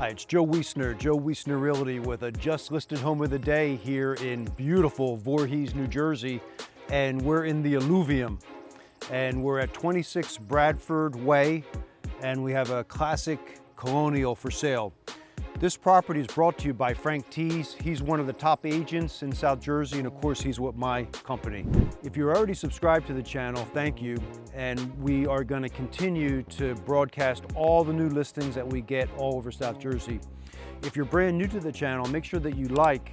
Hi, it's Joe Wiessner Realty with a just listed home of the day here in beautiful Voorhees, New Jersey. And we're in the Alluvium. And we're at 26 Bradford Way. And we have a classic colonial for sale. This property is brought to you by Frank Tees. He's one of the top agents in South Jersey, and of course he's with my company. If you're already subscribed to the channel, thank you. And we are going to continue to broadcast all the new listings that we get all over South Jersey. If you're brand new to the channel, make sure that you like,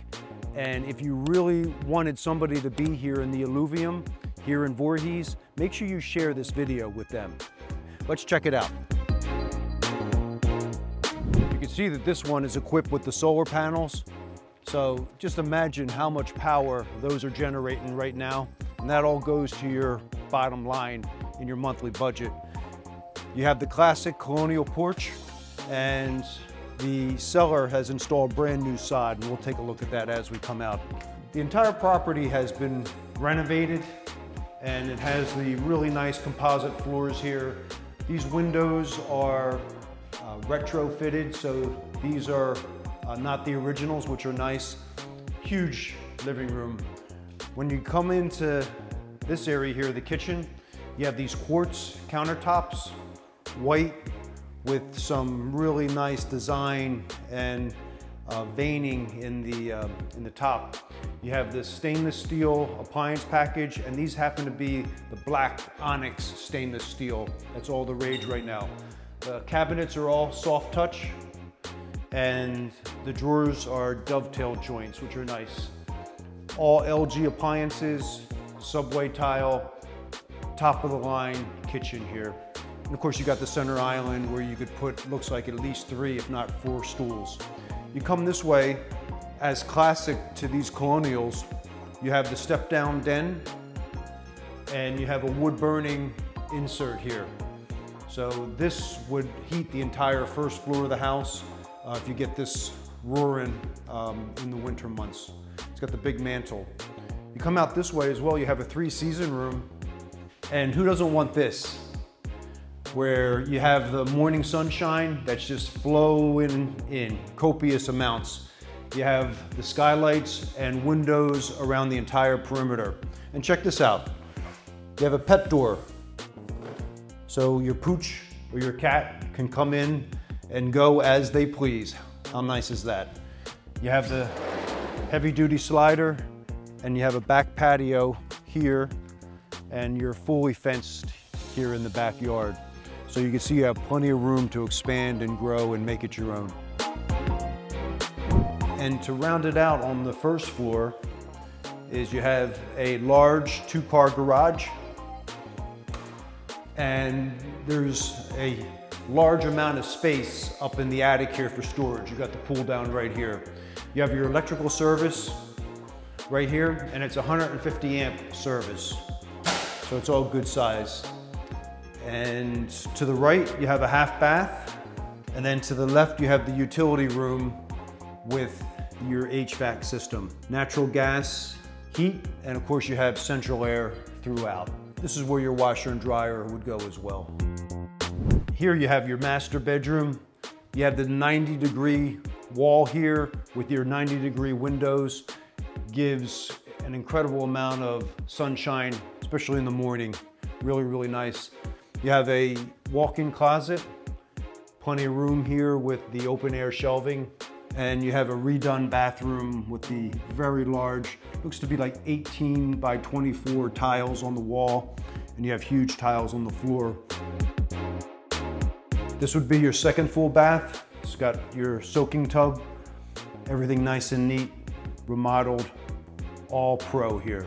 and if you really wanted somebody to be here in the Alluvium, here in Voorhees, make sure you share this video with them. Let's check it out. You can see that this one is equipped with the solar panels. So just imagine how much power those are generating right now. And that all goes to your bottom line in your monthly budget. You have the classic colonial porch, and the seller has installed brand new sod, and we'll take a look at that as we come out. The entire property has been renovated, and it has the really nice composite floors here. These windows are retrofitted, so these are not the originals, which are nice. Huge living room. When you come into this area here, the kitchen, you have these quartz countertops, white with some really nice design and veining in the top. You have this stainless steel appliance package, and these happen to be the black onyx stainless steel. That's all the rage right now. The cabinets are all soft touch, and the drawers are dovetail joints, which are nice. All LG appliances, subway tile, top of the line kitchen here. And of course you got the center island where you could put, looks like at least 3, if not 4 stools. You come this way, as classic to these colonials, you have the step down den, and you have a wood burning insert here. So this would heat the entire first floor of the house if you get this roaring in the winter months. It's got the big mantle. You come out this way as well, you have a 3-season room. And who doesn't want this? Where you have the morning sunshine that's just flowing in copious amounts. You have the skylights and windows around the entire perimeter. And check this out. You have a pet door. So your pooch or your cat can come in and go as they please. How nice is that? You have the heavy-duty slider, and you have a back patio here, and you're fully fenced here in the backyard. So you can see you have plenty of room to expand and grow and make it your own. And to round it out on the first floor is you have a large 2-car garage, and there's a large amount of space up in the attic here for storage. You got the pull down right here. You have your electrical service right here, and it's a 150 amp service. So it's all good size. And to the right, you have a half bath. And then to the left, you have the utility room with your HVAC system. Natural gas, heat, and of course you have central air throughout. This is where your washer and dryer would go as well. Here you have your master bedroom. You have the 90-degree wall here with your 90-degree windows. Gives an incredible amount of sunshine, especially in the morning. Really, really nice. You have a walk-in closet, plenty of room here with the open air shelving. And you have a redone bathroom with the very large, looks to be like 18 by 24 tiles on the wall, and you have huge tiles on the floor. This would be your second full bath. It's got your soaking tub, everything nice and neat, remodeled, all pro here.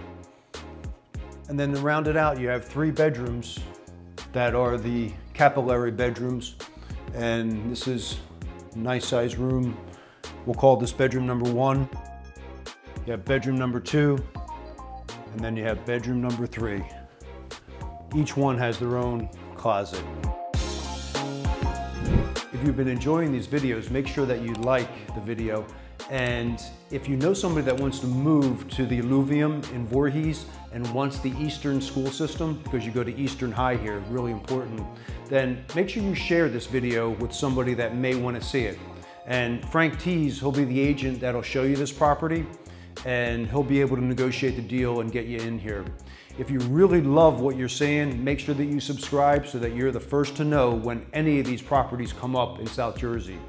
And then to round it out, you have 3 bedrooms that are the capillary bedrooms, and this is a nice size room. We'll call this bedroom number 1. You have bedroom number 2, and then you have bedroom number 3. Each one has their own closet. If you've been enjoying these videos, make sure that you like the video. And if you know somebody that wants to move to the Alluvium in Voorhees and wants the Eastern school system, because you go to Eastern High here, really important, then make sure you share this video with somebody that may want to see it. And Frank Tees, he'll be the agent that'll show you this property, and he'll be able to negotiate the deal and get you in here. If you really love what you're seeing, make sure that you subscribe so that you're the first to know when any of these properties come up in South Jersey.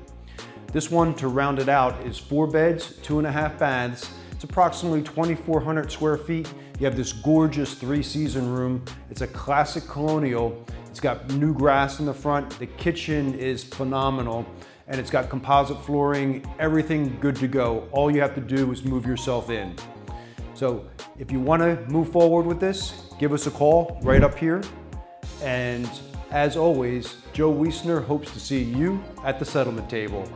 This one, to round it out, is 4 beds, 2.5 baths. It's approximately 2,400 square feet. You have this gorgeous 3-season room. It's a classic colonial. It's got new grass in the front. The kitchen is phenomenal, and it's got composite flooring, everything good to go. All you have to do is move yourself in. So if you want to move forward with this, give us a call right up here. And as always, Joe Wiessner hopes to see you at the settlement table.